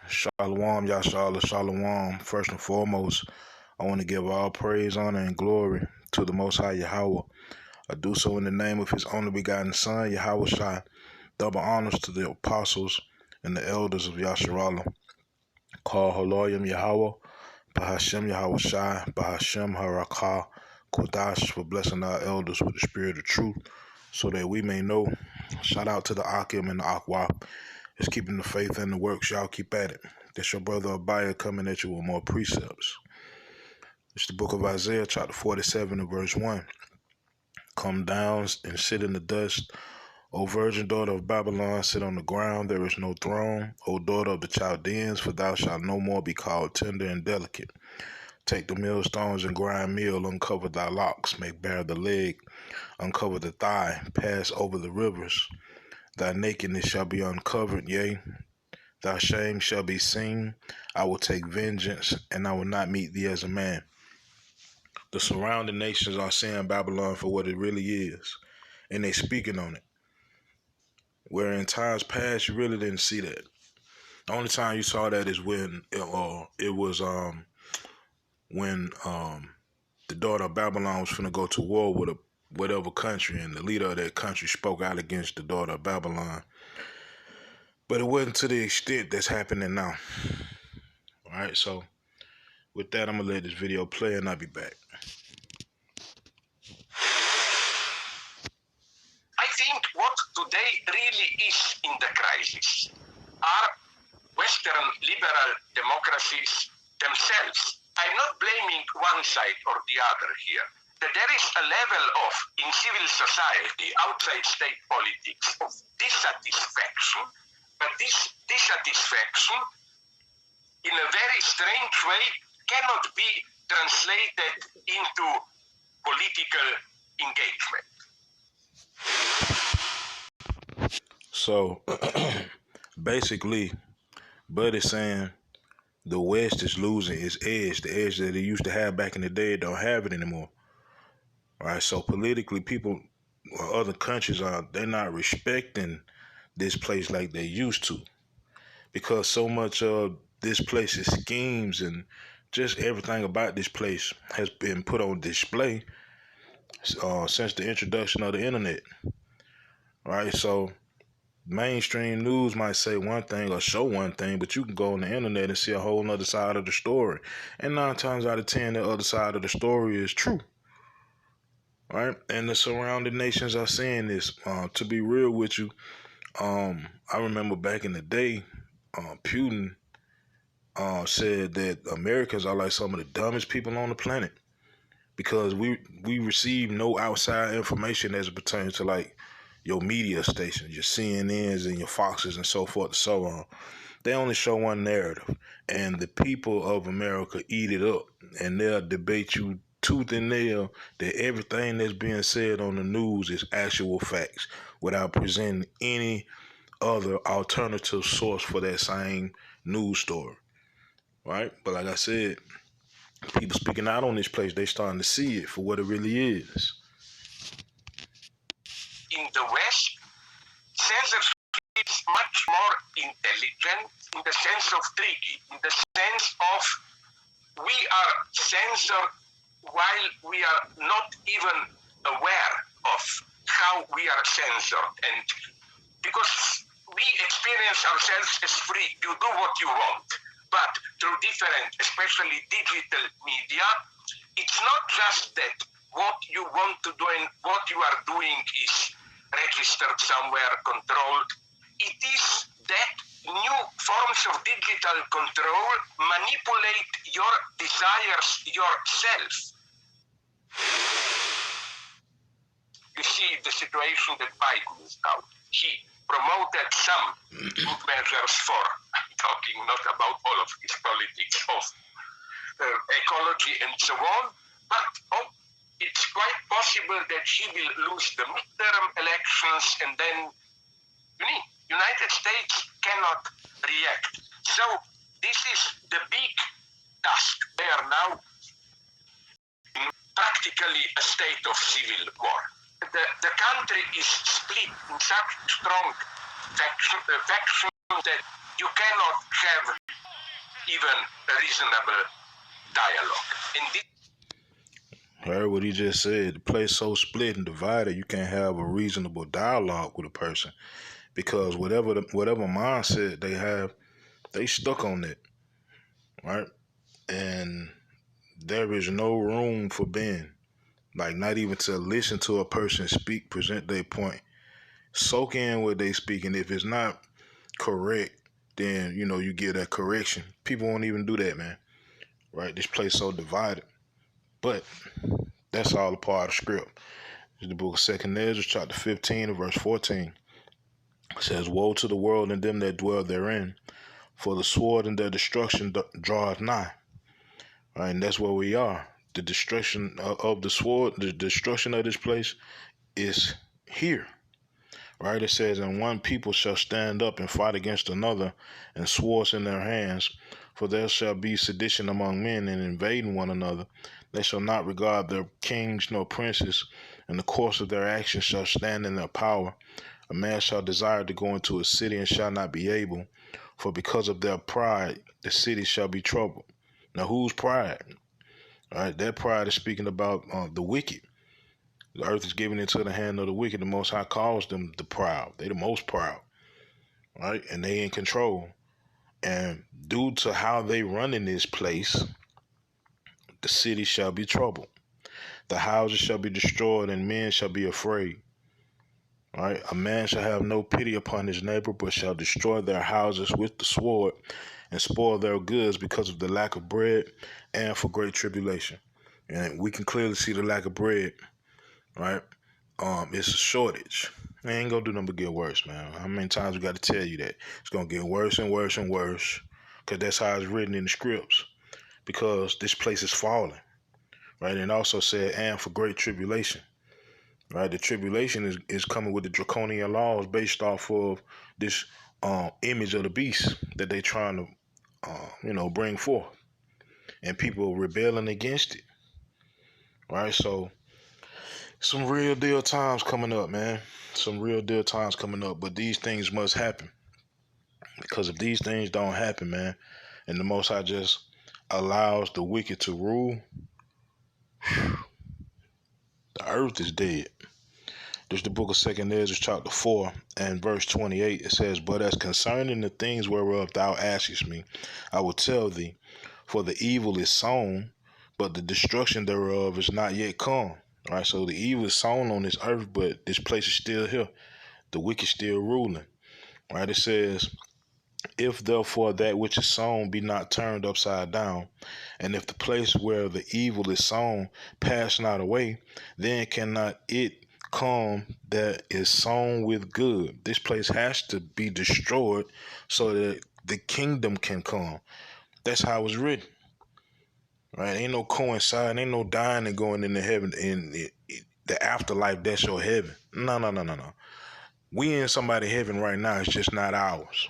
Shalom, Yashala, Shalom. First and foremost, I want to give all praise, honor, and glory to the Most High Yahweh. I do so in the name of His only begotten Son, Yahweh Shai. Double honors to the apostles and the elders of Yasharallah. Call Haloyim Yahweh, Bahashem Yahweh Shai, Bahashem Harakah, Kodash, for blessing our elders with the spirit of truth, so that we may know. Shout out to the Akim and the Akwa. It's keeping the faith and the works. Y'all keep at it. That's your brother Abaya coming at you with more precepts. It's the book of Isaiah, chapter 47 and verse 1. Come down and sit in the dust. O virgin daughter of Babylon, sit on the ground. There is no throne. O daughter of the Chaldeans, for thou shalt no more be called tender and delicate. Take the millstones and grind meal. Uncover thy locks. Make bare the leg. Uncover the thigh. Pass over the rivers. Thy nakedness shall be uncovered, yea, thy shame shall be seen. I will take vengeance, and I will not meet thee as a man. The surrounding nations are seeing Babylon for what it really is, and they speaking on it. Where in times past, you really didn't see that. The only time you saw that is when it was when the daughter of Babylon was finna go to war with whatever country, and the leader of that country spoke out against the daughter of Babylon. But it wasn't to the extent that's happening now. All right, so with that, I'm going to let this video play and I'll be back. I think what today really is in the crisis are Western liberal democracies themselves. I'm not blaming one side or the other here. That there is a level of, in civil society, outside state politics, of dissatisfaction. But this dissatisfaction, in a very strange way, cannot be translated into political engagement. So, basically, Bud is saying the West is losing its edge. The edge that it used to have back in the day, it don't have it anymore. All right, so politically, people or other countries they're not respecting this place like they used to, because so much of this place's schemes and just everything about this place has been put on display since the introduction of the internet. All right, so mainstream news might say one thing or show one thing, but you can go on the internet and see a whole nother side of the story. And 9 times out of 10, the other side of the story is true. Right? And the surrounding nations are seeing this. To be real with you, I remember back in the day, Putin said that Americans are like some of the dumbest people on the planet, because we receive no outside information as it pertains to like your media stations, your CNNs and your Foxes and so forth and so on. They only show one narrative, and the people of America eat it up, and they'll debate you tooth and nail that everything that's being said on the news is actual facts without presenting any other alternative source for that same news story. Right? But like I said, people speaking out on this place, they starting to see it for what it really is. In the West, censorship is much more intelligent in the sense of tricky, in the sense of we are censored while we are not even aware of how we are censored. And because we experience ourselves as free, you do what you want. But through different, especially digital media, it's not just that what you want to do and what you are doing is registered somewhere, controlled. It is that new forms of digital control manipulate your desires yourself. You see the situation that Biden is now. He promoted some good measures for, I'm talking not about all of his politics, of ecology and so on, but it's quite possible that he will lose the midterm elections, and then United States cannot react. So this is the big task. They are now in practically a state of civil war. The country is split in such strong factions that you cannot have even a reasonable dialogue. And this Heard what he just said. The place so split and divided, you can't have a reasonable dialogue with a person because whatever mindset they have, they stuck on it, right? And there is no room for being, like not even to listen to a person speak, present their point, soak in what they speak, and if it's not correct, then you get that correction. People won't even do that, man. Right? This place so divided, but that's all a part of script. The book of 2 Ezra, chapter 15, and verse 14. It says, "Woe to the world and them that dwell therein, for the sword and their destruction draweth nigh." Right, and that's where we are. The destruction of the sword, the destruction of this place is here. Right? It says, "And one people shall stand up and fight against another, and swords in their hands. For there shall be sedition among men, and invading one another. They shall not regard their kings nor princes, and the course of their actions shall stand in their power. A man shall desire to go into a city and shall not be able, for because of their pride the city shall be troubled." Now, whose pride? All right, that pride is speaking about the wicked. The earth is given into the hand of the wicked. The Most High calls them the proud. They the most proud, right? And they in control. And due to how they run in this place, the city shall be troubled. The houses shall be destroyed, and men shall be afraid. Right? A man shall have no pity upon his neighbor, but shall destroy their houses with the sword, and spoil their goods because of the lack of bread, and for great tribulation. And we can clearly see the lack of bread. Right? It's a shortage. It ain't gonna do nothing but get worse, man. How many times we got to tell you that? It's gonna get worse and worse and worse, because that's how it's written in the scripts. Because this place is falling, right? And also said, and for great tribulation, right? The tribulation is coming with the draconian laws based off of this image of the beast that they trying to, bring forth, and people rebelling against it, right? So some real deal times coming up, man. Some real deal times coming up, but these things must happen, because if these things don't happen, man, and the Most High just allows the wicked to rule, the earth is dead. There's the book of 2 Ezra, chapter 4, and verse 28. It says, "But as concerning the things whereof thou askest me, I will tell thee, for the evil is sown, but the destruction thereof is not yet come." All right, so the evil is sown on this earth, but this place is still here. The wicked still ruling. All right, it says, "If therefore that which is sown be not turned upside down, and if the place where the evil is sown pass not away, then cannot it come that is sown with good." This place has to be destroyed so that the kingdom can come. That's how it's written. Right? Ain't no coinciding, ain't no dying and going into heaven in the afterlife. That's your heaven. No. We in somebody's heaven right now. It's just not ours.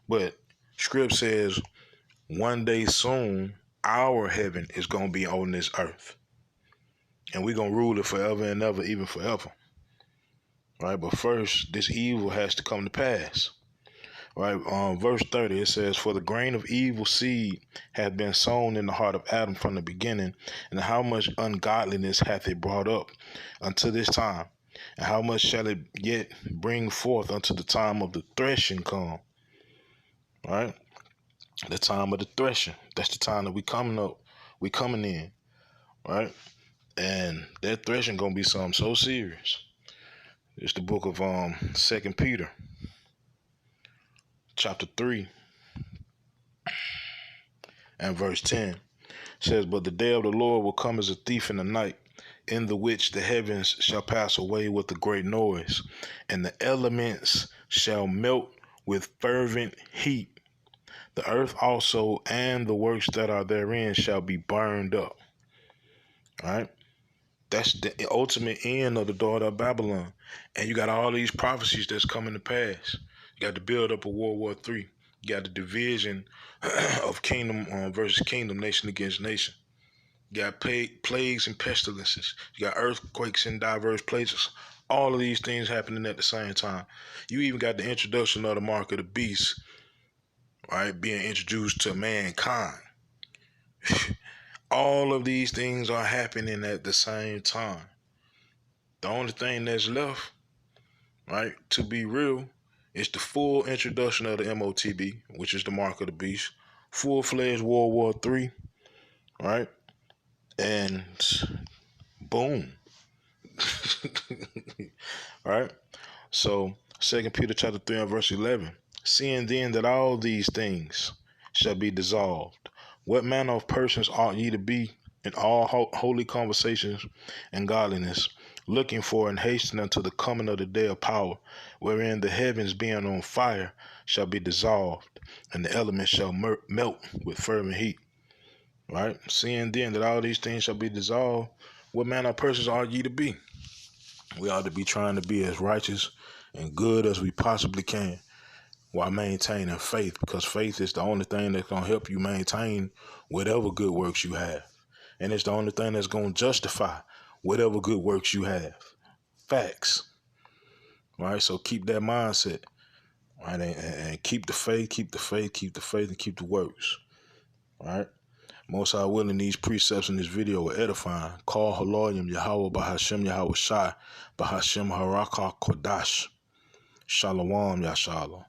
But script says one day soon our heaven is gonna be on this earth, and we're gonna rule it forever and ever, even forever. Right? But first, this evil has to come to pass. Right? Verse 30, it says, "For the grain of evil seed hath been sown in the heart of Adam from the beginning, and how much ungodliness hath it brought up unto this time, and how much shall it yet bring forth unto the time of the threshing come." Right? The time of the threshing. That's the time that we coming up. We coming in. Right? And that threshing gonna be something so serious. It's the book of 2 Peter, chapter 3, and verse 10. It says, "But the day of the Lord will come as a thief in the night, in the which the heavens shall pass away with a great noise, and the elements shall melt with fervent heat. The earth also and the works that are therein shall be burned up." All right? That's the ultimate end of the daughter of Babylon. And you got all these prophecies that's coming to pass. You got the build up of World War III. You got the division of kingdom versus kingdom, nation against nation. You got plagues and pestilences. You got earthquakes in diverse places. All of these things happening at the same time. You even got the introduction of the mark of the beast, right? Being introduced to mankind. All of these things are happening at the same time. The only thing that's left, right, to be real, is the full introduction of the MOTB, which is the mark of the beast, full-fledged World War III, right? And boom. Right? So 2 Peter chapter 3 and verse 11. Seeing then that all these things shall be dissolved, what manner of persons ought ye to be in all holy conversations and godliness, looking for and hastening unto the coming of the day of power, wherein the heavens being on fire shall be dissolved, and the elements shall melt with fervent heat. Right? Seeing then that all these things shall be dissolved, what manner of persons ought ye to be? We ought to be trying to be as righteous and good as we possibly can while maintaining faith, because faith is the only thing that's going to help you maintain whatever good works you have. And it's the only thing that's going to justify whatever good works you have. Facts. Right? So keep that mindset. Right? And keep the faith, keep the faith, keep the faith, and keep the works. Right? Most High willing, these precepts in this video are edifying. Call Haloyim Yahweh Bahashem Yahweh Shai Bahashem Harakah Kodash. Shalom Yashalom.